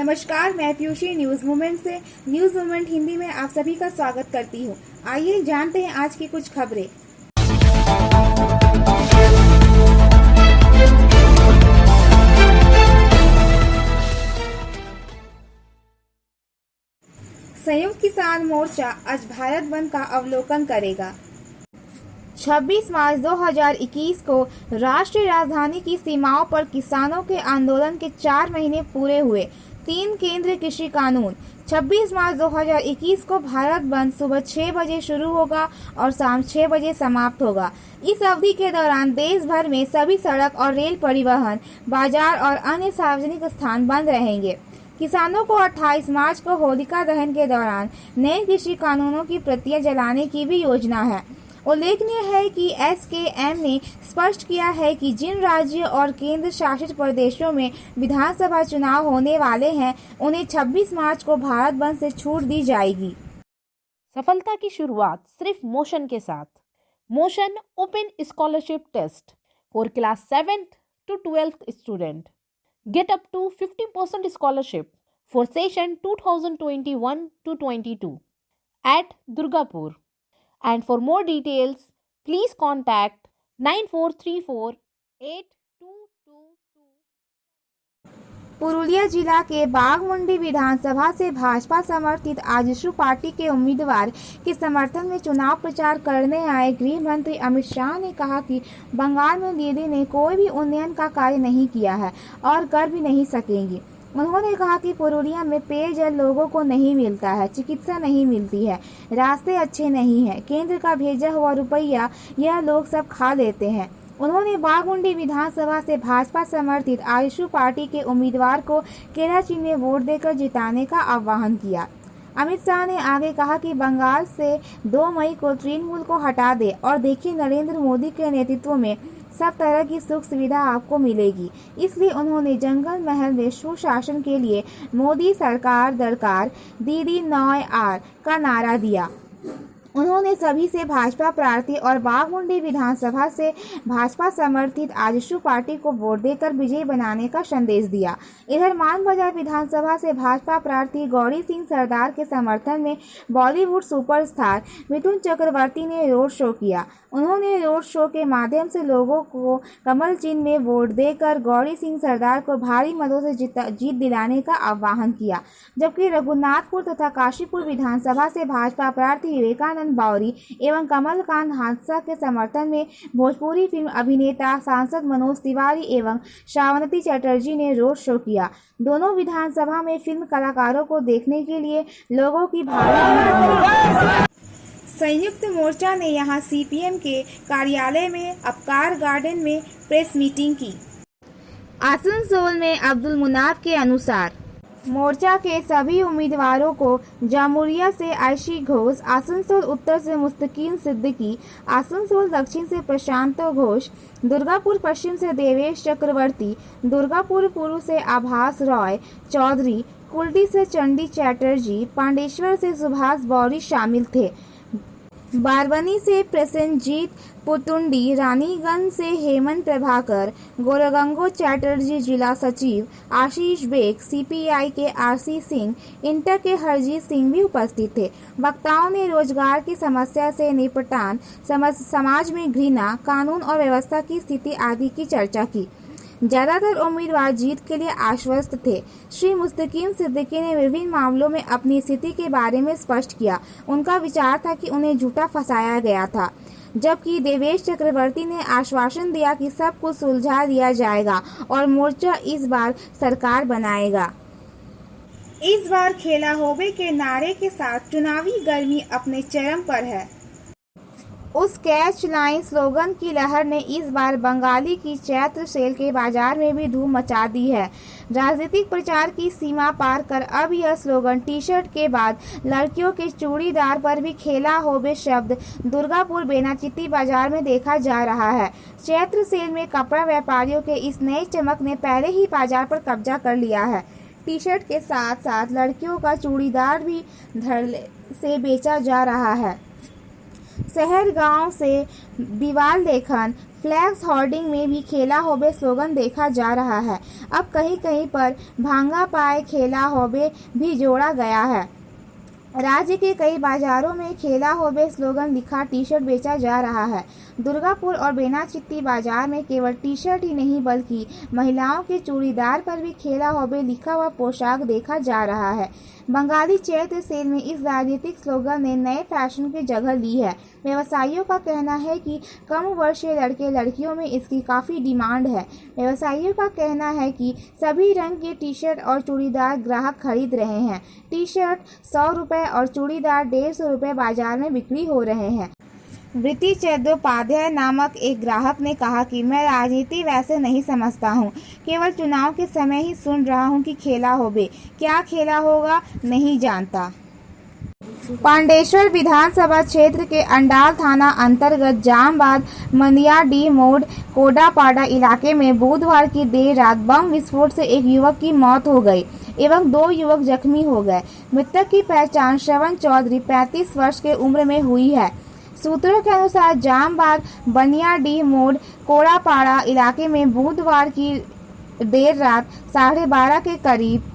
नमस्कार, मैं Piyushji news movement से न्यूज मूवमेंट हिंदी में आप सभी का स्वागत करती हूँ। आइए जानते हैं आज की कुछ खबरें। संयुक्त किसान मोर्चा आज भारत बंद का अवलोकन करेगा। 26 मार्च 2021 को राष्ट्रीय राजधानी की सीमाओं पर किसानों के आंदोलन के 4 महीने पूरे हुए। 3 केंद्रीय कृषि कानून। 26 मार्च 2021 को भारत बंद सुबह 6 बजे शुरू होगा और शाम 6 बजे समाप्त होगा। इस अवधि के दौरान देश भर में सभी सड़क और रेल परिवहन, बाजार और अन्य सार्वजनिक स्थान बंद रहेंगे। किसानों को 28 मार्च को होलिका दहन के दौरान नए कृषि कानूनों की प्रतियां जलाने की भी योजना है। उल्लेखनीय है कि SKM ने स्पष्ट किया है कि जिन राज्यों और केंद्र शासित प्रदेशों में विधानसभा चुनाव होने वाले हैं, उन्हें 26 मार्च को भारत बंद से छूट दी जाएगी। सफलता की शुरुआत सिर्फ मोशन के साथ। Motion open scholarship test for class 7th to 12th student. Get up to 50% scholarship for session 2021-22 at Durgapur. And for more details, please contact 94348222। Purulia जिला के बाघमुंडी विधानसभा से भाजपा समर्थित आजसू पार्टी के उम्मीदवार के समर्थन में चुनाव प्रचार करने आए गृह मंत्री अमित शाह ने कहा कि बंगाल में दीदी ने कोई भी उन्नयन का कार्य नहीं किया है और कर भी नहीं सकेंगी। उन्होंने कहा कि पुरुलिया में पेयजल लोगों को नहीं मिलता है, चिकित्सा नहीं मिलती है, रास्ते अच्छे नहीं हैं, केंद्र का भेजा हुआ रुपया यह लोग सब खा लेते हैं। उन्होंने बाघमुंडी विधानसभा से भाजपा समर्थित आजसू पार्टी के उम्मीदवार को केला चिन्ह में वोट देकर जिताने का आह्वान किया। अमित शाह ने आगे कहा कि बंगाल से 2 मई को तृणमूल को हटा दे और देखिए नरेंद्र मोदी के नेतृत्व में सब तरह की सुख सुविधा आपको मिलेगी। इसलिए उन्होंने जंगल महल में सुशासन के लिए मोदी सरकार दरकार दीदी 9R का नारा दिया। उन्होंने सभी से भाजपा प्रार्थी और बाघमुंडी विधानसभा से भाजपा समर्थित आजसू पार्टी को वोट देकर विजयी बनाने का संदेश दिया। इधर मानबाजार विधानसभा से भाजपा प्रार्थी गौरी सिंह सरदार के समर्थन में बॉलीवुड सुपरस्टार मिथुन चक्रवर्ती ने रोड शो किया। उन्होंने रोड शो के माध्यम से लोगों को कमल चिन्ह में वोट देकर गौरी सिंह सरदार को भारी मतों से जीत दिलाने का आह्वान किया। जबकि रघुनाथपुर तथा काशीपुर विधानसभा से भाजपा प्रार्थी विवेकानंद बावरी एवं कमलकांत हादसा के समर्थन में भोजपुरी फिल्म अभिनेता सांसद मनोज तिवारी एवं श्रावंती चटर्जी ने रोड शो किया। दोनों विधानसभा में फिल्म कलाकारों को देखने के लिए लोगों की भारी। संयुक्त मोर्चा ने यहां CPM के कार्यालय में अपकार गार्डन में प्रेस मीटिंग की। आसनसोल में अब्दुल मुनाफ के अनुसार मोर्चा के सभी उम्मीदवारों को जामुरिया से आयशी घोष, आसनसोल उत्तर से मुस्तकीम सिद्दीकी, आसनसोल दक्षिण से प्रशांत घोष, दुर्गापुर पश्चिम से देवेश चक्रवर्ती, दुर्गापुर पूर्व से आभास रॉय चौधरी, कुल्टी से चंडी चैटर्जी, पांडेश्वर से सुभाष बौरी शामिल थे। बारबनी से प्रसेनजीत पुतुंडी, रानीगंज से हेमंत प्रभाकर, गोरगंगो चैटर्जी जिला सचिव, आशीष बेग, CPI के RC सिंह, इंटर के हरजीत सिंह भी उपस्थित थे। वक्ताओं ने रोजगार की समस्या से निपटान, समाज में घृणा, कानून और व्यवस्था की स्थिति आदि की चर्चा की। ज्यादातर उम्मीदवार जीत के लिए आश्वस्त थे। श्री मुस्तकीम सिद्दीकी ने विभिन्न मामलों में अपनी स्थिति के बारे में स्पष्ट किया। उनका विचार था कि उन्हें झूठा फंसाया गया था, जबकि देवेश चक्रवर्ती ने आश्वासन दिया कि सब कुछ सुलझा दिया जाएगा और मोर्चा इस बार सरकार बनाएगा। इस बार खेला होबे के नारे के साथ चुनावी गर्मी अपने चरम पर है। उस कैच लाइन स्लोगन की लहर ने इस बार बंगाली की चैत्र सेल के बाजार में भी धूम मचा दी है। राजनीतिक प्रचार की सीमा पार कर अब यह स्लोगन टी-शर्ट के बाद लड़कियों के चूड़ीदार पर भी खेला होबे शब्द दुर्गापुर बेनाचित्ती बाजार में देखा जा रहा है। चैत्र सेल में कपड़ा व्यापारियों के इस नए चमक ने पहले ही बाजार पर कब्जा कर लिया है। टी-शर्ट के साथ साथ लड़कियों का चूड़ीदार भी धड़ल्ले से बेचा जा रहा है। शहर गांव से दीवार लेखन, फ्लैक्स होर्डिंग में भी खेला होबे स्लोगन देखा जा रहा है। अब कहीं कहीं पर भांगा पाए खेला होबे भी जोड़ा गया है। राज्य के कई बाजारों में खेला होबे स्लोगन लिखा टी शर्ट बेचा जा रहा है। दुर्गापुर और बेनाचित्ती बाजार में केवल टी शर्ट ही नहीं बल्कि महिलाओं के चूड़ीदार पर भी खेला होबे लिखा हुआ पोशाक देखा जा रहा है। बंगाली चैत्र सेल में इस राजनीतिक स्लोगन ने नए फैशन की जगह ली है। व्यवसायियों का कहना है कि कम वर्षीय लड़के लड़कियों में इसकी काफ़ी डिमांड है। व्यवसायियों का कहना है कि सभी रंग के टी शर्ट और चूड़ीदार ग्राहक खरीद रहे हैं। टी शर्ट 100 रुपये और चूड़ीदार 150 रुपये बाजार में बिक्री हो रहे हैं। वृत्ति चट्टोपाध्याय नामक एक ग्राहक ने कहा कि मैं राजनीति वैसे नहीं समझता हूँ, केवल चुनाव के समय ही सुन रहा हूँ कि खेला होबे, क्या खेला होगा नहीं जानता। पांडेश्वर विधानसभा क्षेत्र के अंडाल थाना अंतर्गत जामबाद मंदियाडीह मोड़ कोडापाड़ा इलाके में बुधवार की देर रात बम विस्फोट से एक युवक की मौत हो गई एवं 2 युवक जख्मी हो गए। मृतक की पहचान श्रवण चौधरी 35 वर्ष के उम्र में हुई है। सूत्रों के अनुसार जामबाद बनियाडीह मोड़ कोड़ापाड़ा इलाके में बुधवार की देर रात 12:30 के करीब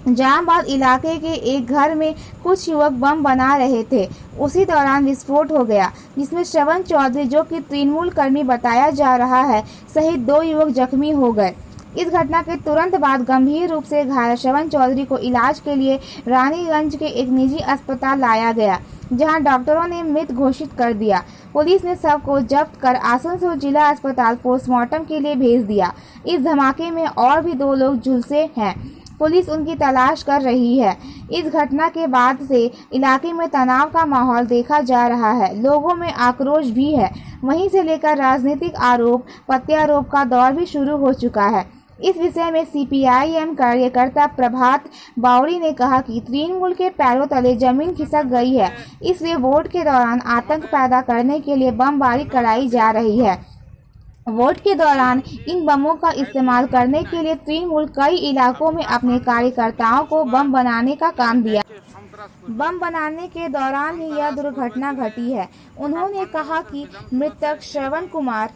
जामबाद इलाके के एक घर में कुछ युवक बम बना रहे थे। उसी दौरान विस्फोट हो गया जिसमें श्रवण चौधरी, जो कि तृणमूल कर्मी बताया जा रहा है, सहित 2 युवक जख्मी हो गए। इस घटना के तुरंत बाद गंभीर रूप से घायल श्रवण चौधरी को इलाज के लिए रानीगंज के एक निजी अस्पताल लाया गया, जहां डॉक्टरों ने मृत घोषित कर दिया। पुलिस ने शव को जब्त कर आसनसोल जिला अस्पताल पोस्टमार्टम के लिए भेज दिया। इस धमाके में और भी 2 लोग झुलसे हैं। पुलिस उनकी तलाश कर रही है। इस घटना के बाद से इलाके में तनाव का माहौल देखा जा रहा है। लोगों में आक्रोश भी है। वहीं से लेकर राजनीतिक आरोप प्रत्यारोप का दौर भी शुरू हो चुका है। इस विषय में सीपीआईएम कार्यकर्ता प्रभात बावरी ने कहा कि तृणमूल के पैरों तले जमीन खिसक गई है, इसलिए वोट के दौरान आतंक पैदा करने के लिए बमबारी कराई जा रही है। वोट के दौरान इन बमों का इस्तेमाल करने के लिए तृणमूल कई इलाकों में अपने कार्यकर्ताओं को बम बनाने का काम दिया। बम बनाने के दौरान ही यह दुर्घटना घटी है। उन्होंने कहा कि मृतक श्रवण कुमार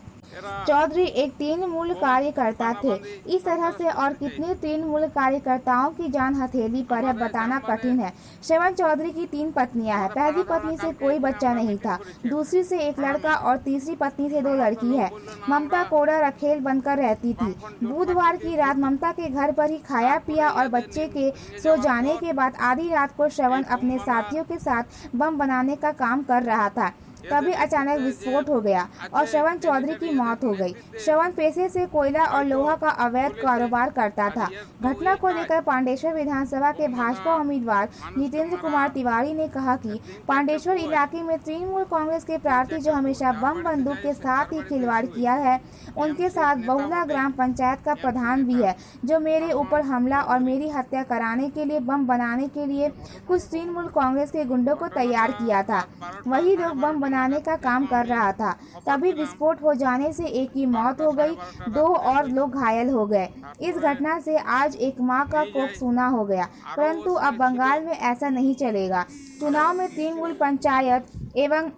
चौधरी एक तृणमूल कार्यकर्ता थे। इस तरह से और कितने तृणमूल कार्यकर्ताओं की जान हथेली पर है बताना कठिन है। श्रवण चौधरी की 3 पत्नियां हैं। पहली पत्नी से कोई बच्चा नहीं था, दूसरी से एक लड़का और तीसरी पत्नी से 2 लड़की है। ममता कोड़ा रखेल बनकर रहती थी। बुधवार की रात ममता के घर पर ही खाया पिया और बच्चे के सो जाने के बाद आधी रात को श्रवण अपने साथियों के साथ बम बनाने का काम कर रहा था। तभी अचानक विस्फोट हो गया और श्रवण चौधरी की मौत हो गई। श्रवण पेशे से कोयला और लोहा का अवैध कारोबार करता था। घटना को लेकर पांडेश्वर विधानसभा के भाजपा उम्मीदवार जितेंद्र कुमार तिवारी ने कहा कि पांडेश्वर इलाके में तृणमूल कांग्रेस के प्रार्थी जो हमेशा बम बंदूक के साथ ही खिलवाड़ किया है, उनके साथ बहुला ग्राम पंचायत का प्रधान भी है, जो मेरे ऊपर हमला और मेरी हत्या कराने के लिए बम बनाने के लिए कुछ तृणमूल कांग्रेस के गुंडों को तैयार किया था। वही लोग बम बनाने का काम कर रहा था। तभी विस्फोट हो जाने से एक की मौत हो गई, 2 और लोग घायल हो गए। इस घटना से आज एक मां का कोख सूना हो गया। परंतु अब बंगाल में ऐसा नहीं चलेगा। चुनाव में तृणमूल पंचायत एवं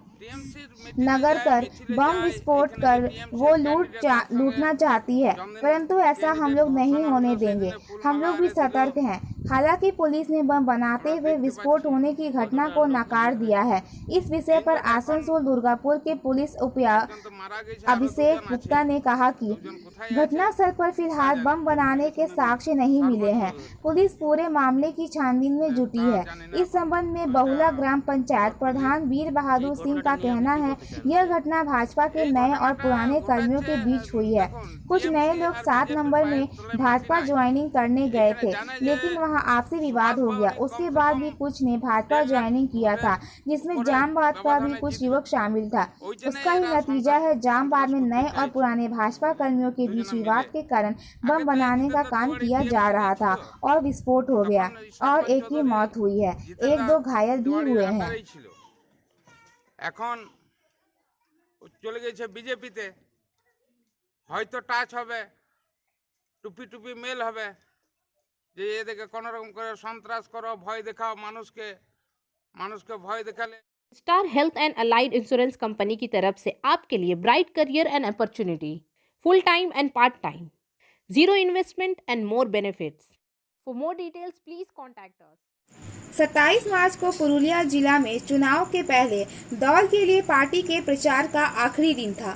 नगर कर बम विस्फोट कर वो लूटना चाहती है, परंतु ऐसा हम लोग नहीं होने देंगे। हम लोग भी सतर्क हैं। हालांकि पुलिस ने बम बनाते हुए विस्फोट होने की घटना को नकार दिया है। इस विषय पर आसनसोल दुर्गापुर के पुलिस उपायुक्त अभिषेक गुप्ता ने कहा कि घटनास्थल पर फिलहाल बम बनाने के साक्ष्य नहीं मिले हैं। पुलिस पूरे मामले की छानबीन में जुटी है। इस संबंध में बहुला ग्राम पंचायत प्रधान वीर बहादुर सिंह का कहना है, यह घटना भाजपा के नए और पुराने कर्मियों के बीच हुई है। कुछ नए लोग 7 नंबर में भाजपा ज्वाइनिंग करने गए थे, लेकिन वहां आपसी विवाद हो गया। उसके बाद भी कुछ ने भाजपा ज्वाइनिंग किया था, जिसमें जामबाद का भी कुछ युवक शामिल था। उसका ही नतीजा है जामबाद में नए और पुराने भाजपा कर्मियों के बीच विवाद के कारण बम बनाने का काम किया जा रहा था और विस्फोट हो गया और एक की मौत हुई है, 1-2 घायल भी हुए हैं। এখন চলে গেছে বিজেপিতে, হয়তো টাচ হবে, টুপি টুপি মেল হবে, যে এদেরকে কোনো রকম করে সন্ত্রাস করো, ভয় দেখাও মানুষকে ভয় দেখালে star health and allied insurance company की तरफ से आपके लिए bright career and opportunity, full time and part time, zero investment and more benefits. For more details please contact us. 27 मार्च को पुरुलिया जिला में चुनाव के पहले दौर के लिए पार्टी के प्रचार का आखिरी दिन था।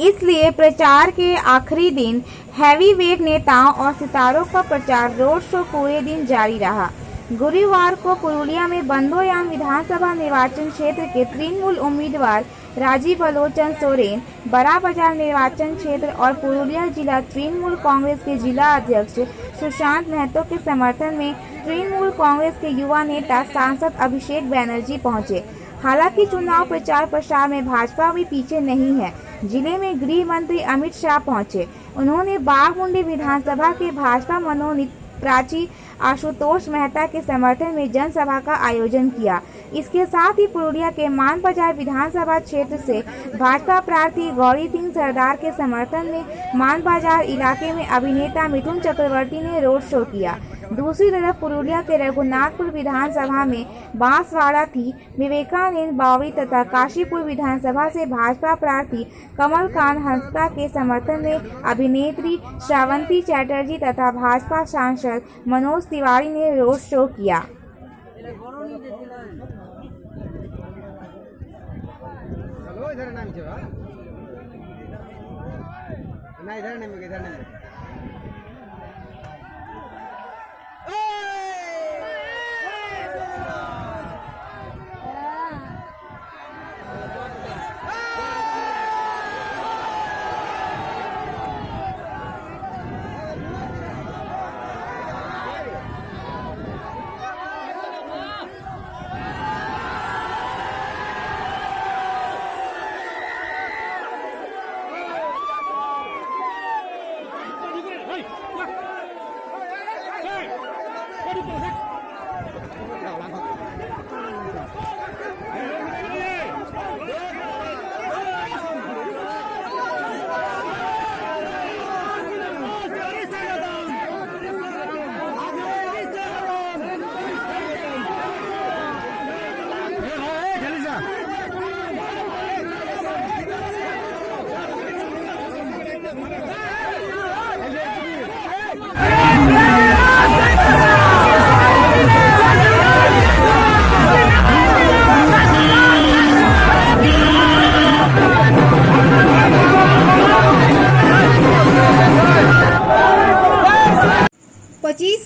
इसलिए प्रचार के आखिरी दिन हैवीवेट नेताओं और सितारों का प्रचार रोड शो पूरे दिन जारी रहा। गुरुवार को पुरुलिया में बंदोयान विधानसभा निर्वाचन क्षेत्र के तृणमूल उम्मीदवार राजीव बलोचन सोरेन, बड़ा बाजार निर्वाचन क्षेत्र और पुरुलिया जिला तृणमूल कांग्रेस के जिला अध्यक्ष सुशांत महतो के समर्थन में तृणमूल कांग्रेस के युवा नेता सांसद अभिषेक बैनर्जी पहुंचे। हालांकि चुनाव प्रचार प्रसार में भाजपा भी पीछे नहीं है। जिले में गृह मंत्री अमित शाह पहुंचे। उन्होंने बाघमुंडी विधानसभा के भाजपा मनोनीत प्राची आशुतोष मेहता के समर्थन में जनसभा का आयोजन किया। इसके साथ ही पुरुलिया के मान बाजार विधानसभा क्षेत्र से भाजपा प्रार्थी गौरी सिंह सरदार के समर्थन में मान बाजार इलाके में अभिनेता मिथुन चक्रवर्ती ने रोड शो किया। दूसरी तरफ पुरुलिया के रघुनाथपुर विधानसभा में बांसवाड़ा थी विवेकानंद बावड़ी तथा काशीपुर विधानसभा से भाजपा प्रार्थी कमलकांत हंसदा के समर्थन में अभिनेत्री श्रावंती चैटर्जी तथा भाजपा सांसद मनोज तिवारी ने रोड शो किया।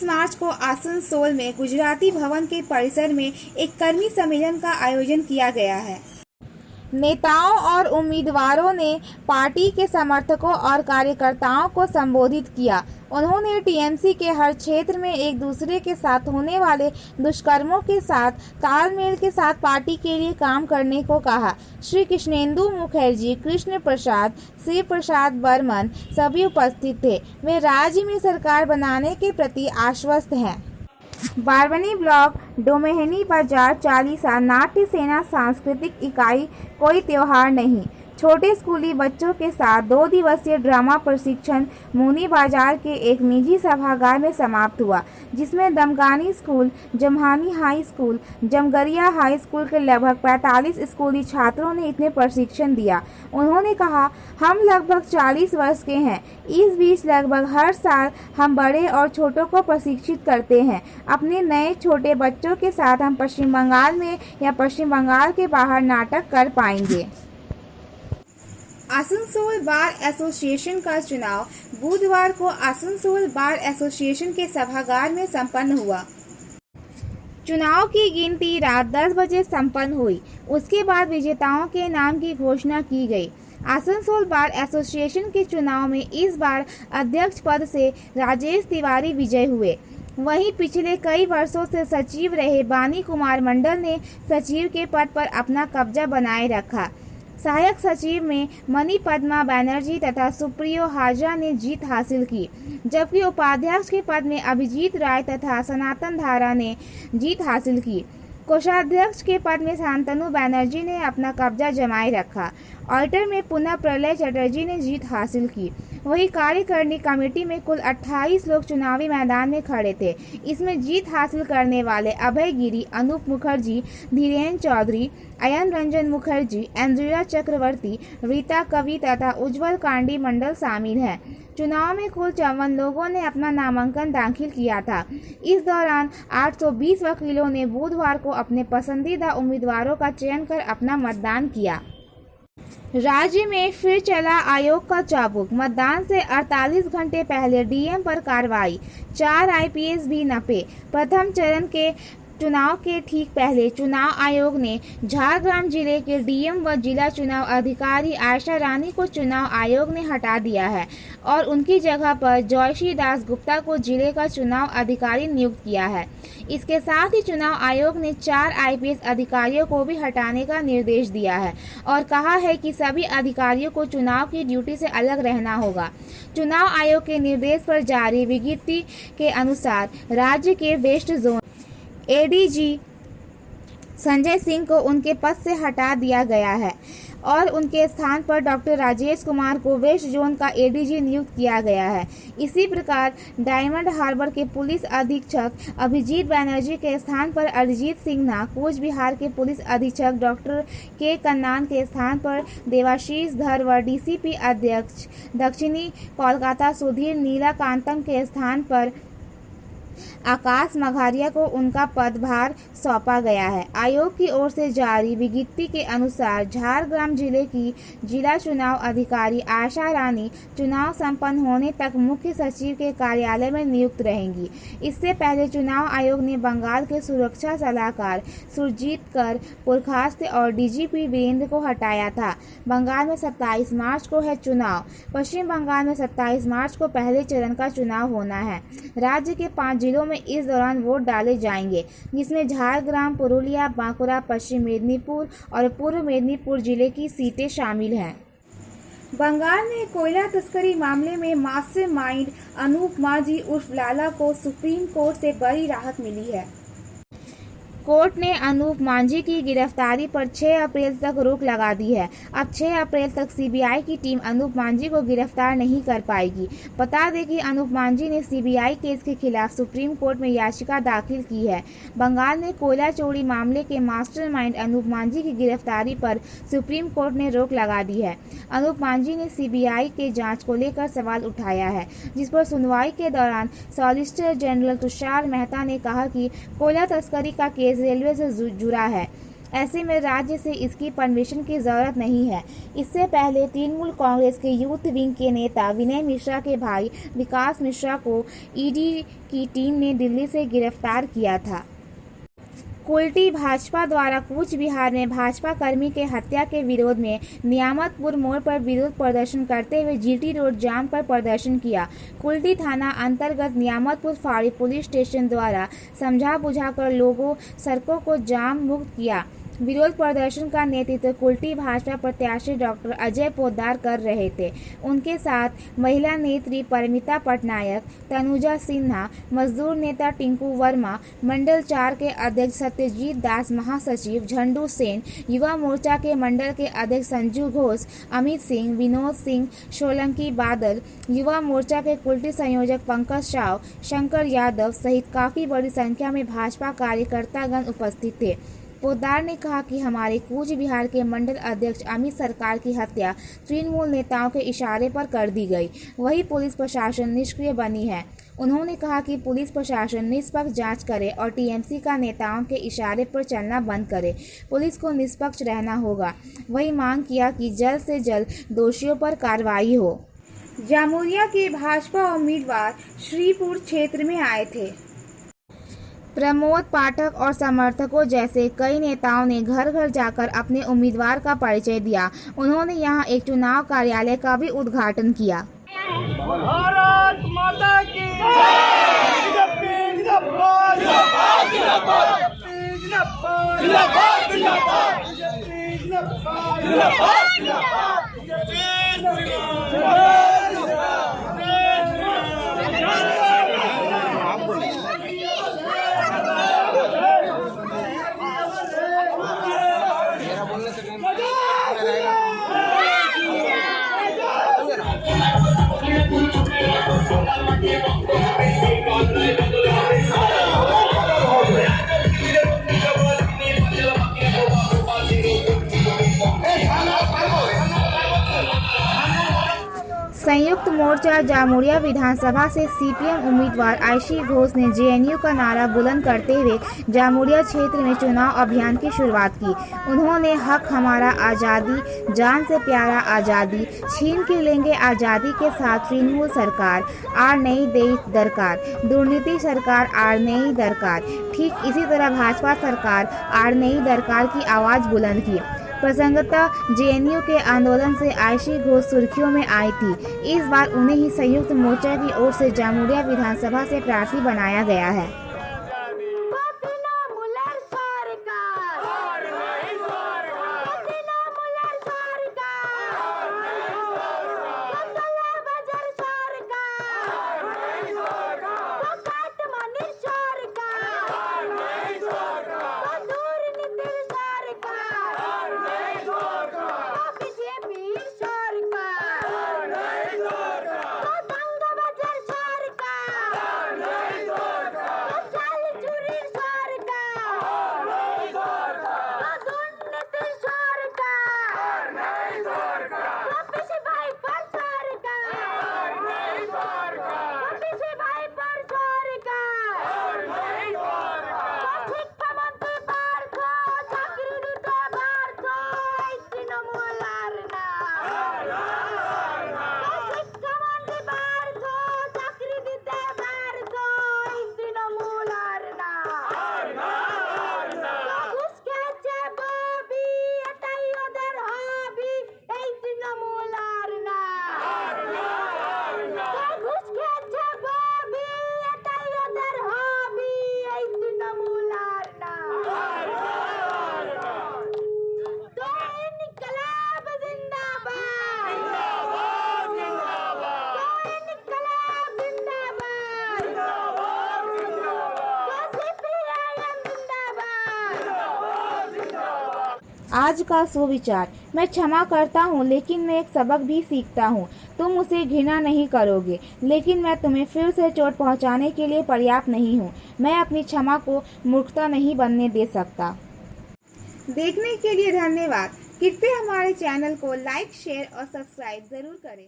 मार्च को आसनसोल में गुजराती भवन के परिसर में एक कर्मी सम्मेलन का आयोजन किया गया है। नेताओं और उम्मीदवारों ने पार्टी के समर्थकों और कार्यकर्ताओं को संबोधित किया। उन्होंने टीएमसी के हर क्षेत्र में एक दूसरे के साथ होने वाले दुष्कर्मों के साथ तालमेल के साथ पार्टी के लिए काम करने को कहा। श्री कृष्णेंदु मुखर्जी, कृष्ण प्रसाद, शिव प्रसाद बर्मन सभी उपस्थित थे। वे राज्य में सरकार बनाने के प्रति आश्वस्त हैं। बारबनी ब्लॉक डोमेहनी बाजार चालीसा नाट्य सेना सांस्कृतिक इकाई कोई त्योहार नहीं, छोटे स्कूली बच्चों के साथ 2 दिवसीय ड्रामा प्रशिक्षण मुनी बाजार के एक निजी सभागार में समाप्त हुआ, जिसमें Damgani school, Jamhani high school, Jamgaria high school के लगभग 45 स्कूली छात्रों ने इतने प्रशिक्षण दिया। उन्होंने कहा, हम लगभग 40 वर्ष के हैं। इस बीच लगभग हर साल हम बड़े और छोटों को प्रशिक्षित करते हैं। अपने नए छोटे बच्चों के साथ हम पश्चिम बंगाल में या पश्चिम बंगाल के बाहर नाटक कर पाएंगे। आसनसोल बार एसोसिएशन का चुनाव बुधवार को आसनसोल बार एसोसिएशन के सभागार में संपन्न हुआ। चुनाव की गिनती रात 10 बजे संपन्न हुई। उसके बाद विजेताओं के नाम की घोषणा की गई। आसनसोल बार एसोसिएशन के चुनाव में इस बार अध्यक्ष पद से राजेश तिवारी विजय हुए। वहीं पिछले कई वर्षों से सचिव रहे बानी कुमार मंडल ने सचिव के पद पर अपना कब्जा बनाए रखा। सहायक सचिव में मनी पद्मा बैनर्जी तथा सुप्रियो हाजरा ने जीत हासिल की, जबकि उपाध्यक्ष के पद में अभिजीत राय तथा सनातन धारा ने जीत हासिल की। कोषाध्यक्ष के पद में शांतनु बैनर्जी ने अपना कब्जा जमाए रखा। ऑडिटर में पुनः प्रलय चटर्जी ने जीत हासिल की। वही कार्यकारिणी कमेटी में कुल 28 लोग चुनावी मैदान में खड़े थे। इसमें जीत हासिल करने वाले अभय गिरी, अनूप मुखर्जी, धीरेन्द्र चौधरी, अयन रंजन मुखर्जी, इंदिरा चक्रवर्ती, रीता कवि तथा उज्जवल कांडी मंडल शामिल हैं। चुनाव में कुल 54 लोगों ने अपना नामांकन दाखिल किया था। इस दौरान 820 वकीलों ने बुधवार को अपने पसंदीदा उम्मीदवारों का चयन कर अपना मतदान किया। राज्य में फिर चला आयोग का चाबुक। मतदान से 48 घंटे पहले डीएम पर कार्रवाई, 4 आईपीएस भी नपे। प्रथम चरण के चुनाव के ठीक पहले चुनाव आयोग ने झारग्राम जिले के डीएम व जिला चुनाव अधिकारी आयशा रानी को चुनाव आयोग ने हटा दिया है और उनकी जगह पर जयश्री दास गुप्ता को जिले का चुनाव अधिकारी नियुक्त किया है। इसके साथ ही चुनाव आयोग ने 4 आईपीएस अधिकारियों को भी हटाने का निर्देश दिया है और कहा है कि सभी अधिकारियों को चुनाव की ड्यूटी से अलग रहना होगा। चुनाव आयोग के निर्देश पर जारी विज्ञप्ति के अनुसार राज्य के west zone ADG Sanjay Singh को उनके पद से हटा दिया गया है और उनके स्थान पर डॉक्टर राजेश कुमार को वेस्ट जोन का एडीजी नियुक्त किया गया है। इसी प्रकार डायमंड हार्बर के पुलिस अधीक्षक अभिजीत बैनर्जी के स्थान पर अरिजीत सिन्हा, कूच बिहार के पुलिस अधीक्षक डॉक्टर के कन्नान के स्थान पर देवाशीष धर व डीसीपी अध्यक्ष दक्षिणी कोलकाता सुधीर नीलाकांतम के स्थान पर आकाश मघारिया को उनका पदभार सौंपा गया है। आयोग की ओर से जारी विज्ञप्ति के अनुसार झारग्राम जिले की जिला चुनाव अधिकारी आयशा रानी चुनाव संपन्न होने तक मुख्य सचिव के कार्यालय में नियुक्त रहेंगी। इससे पहले चुनाव आयोग ने बंगाल के सुरक्षा सलाहकार सुरजीत कर पुरखास्त और डीजीपी वीरेंद्र को हटाया था। बंगाल में 27 मार्च को है चुनाव। पश्चिम बंगाल में 27 मार्च को पहले चरण का चुनाव होना है। राज्य के 5 जिलों में इस दौरान वोट डाले जाएंगे, जिसमें झारग्राम, पुरुलिया, बांकुड़ा, पश्चिम मेदिनीपुर और पूर्व मेदिनीपुर जिले की सीटें शामिल हैं। बंगाल में कोयला तस्करी मामले में मास्टरमाइंड अनूप मांझी उर्फ लाला को सुप्रीम कोर्ट से बड़ी राहत मिली है। कोर्ट ने अनूप मांझी की गिरफ्तारी पर 6 अप्रैल तक रोक लगा दी है। अब 6 अप्रैल तक सीबीआई की टीम अनूप मांझी को गिरफ्तार नहीं कर पाएगी। बता दें कि अनूप मांझी ने सीबीआई केस के खिलाफ सुप्रीम कोर्ट में याचिका दाखिल की है। बंगाल में कोयला चोरी मामले के मास्टरमाइंड अनूप मांझी की गिरफ्तारी पर सुप्रीम कोर्ट ने रोक लगा दी है। अनूप मांझी ने सीबीआई के जाँच को लेकर सवाल उठाया है, जिस पर सुनवाई के दौरान सॉलिसिटर जनरल तुषार मेहता ने कहा कि कोयला तस्करी का केस रेलवे से जुड़ा है, ऐसे में राज्य से इसकी परमिशन की जरूरत नहीं है। इससे पहले तृणमूल कांग्रेस के यूथ विंग के नेता विनय मिश्रा के भाई विकास मिश्रा को ईडी की टीम ने दिल्ली से गिरफ्तार किया था। कुल्टी भाजपा द्वारा कूच बिहार में भाजपा कर्मी के हत्या के विरोध में नियामतपुर मोड़ पर विरोध प्रदर्शन करते हुए जीटी रोड जाम पर प्रदर्शन किया। कुल्टी थाना अंतर्गत नियामतपुर फाड़ी पुलिस स्टेशन द्वारा समझा बुझाकर लोगों सड़कों को जाम मुक्त किया। विरोध प्रदर्शन का नेतृत्व कुल्टी भाजपा प्रत्याशी डॉक्टर अजय पोद्दार कर रहे थे। उनके साथ महिला नेत्री परमिता पटनायक, तनुजा सिन्हा, मजदूर नेता टिंकू वर्मा, मंडल 4 के अध्यक्ष सत्यजीत दास, महासचिव झंडू सेन, युवा मोर्चा के मंडल के अध्यक्ष संजू घोष, अमित सिंह, विनोद सिंह, सोलंकी बादल, युवा मोर्चा के कुल्टी संयोजक पंकज राव, शंकर यादव सहित काफी बड़ी संख्या में भाजपा कार्यकर्तागण उपस्थित थे। पोद्दार ने कहा कि हमारे कूच बिहार के मंडल अध्यक्ष अमित सरकार की हत्या तृणमूल नेताओं के इशारे पर कर दी गई, वही पुलिस प्रशासन निष्क्रिय बनी है। उन्होंने कहा कि पुलिस प्रशासन निष्पक्ष जांच करे और टीएमसी का नेताओं के इशारे पर चलना बंद करे। पुलिस को निष्पक्ष रहना होगा। वही मांग किया कि जल्द से जल्द दोषियों पर कार्रवाई हो। जामुरिया के भाजपा उम्मीदवार श्रीपुर क्षेत्र में आए थे। प्रमोद पाठक और समर्थकों जैसे कई नेताओं ने घर घर जाकर अपने उम्मीदवार का परिचय दिया। उन्होंने यहां एक चुनाव कार्यालय का भी उद्घाटन किया। भारत माता की संयुक्त मोर्चा जामुरिया विधानसभा से सीपीएम उम्मीदवार आयशी घोष ने जेएनयू का नारा बुलंद करते हुए जामुरिया क्षेत्र में चुनाव अभियान की शुरुआत की। उन्होंने हक हमारा आज़ादी, जान से प्यारा आज़ादी, छीन के लेंगे आज़ादी के साथ तृणमूल सरकार आर नई देश दरकार, दुर्नीति सरकार आर नई दरकार, ठीक इसी तरह भाजपा सरकार आर नई दरकार की आवाज़ बुलंद की। प्रसंगतः जेएनयू के आंदोलन से आयशी घोष सुर्खियों में आई थी। इस बार उन्हें ही संयुक्त मोर्चा की ओर से जामुरिया विधानसभा से प्रार्थी बनाया गया है। आज का सुविचार। मैं क्षमा करता हूँ लेकिन मैं एक सबक भी सीखता हूँ। तुम उसे घृणा नहीं करोगे लेकिन मैं तुम्हें फिर से चोट पहुँचाने के लिए पर्याप्त नहीं हूँ। मैं अपनी क्षमा को मूर्खता नहीं बनने दे सकता। देखने के लिए धन्यवाद। कृपया हमारे चैनल को लाइक, शेयर और सब्सक्राइब जरूर करें।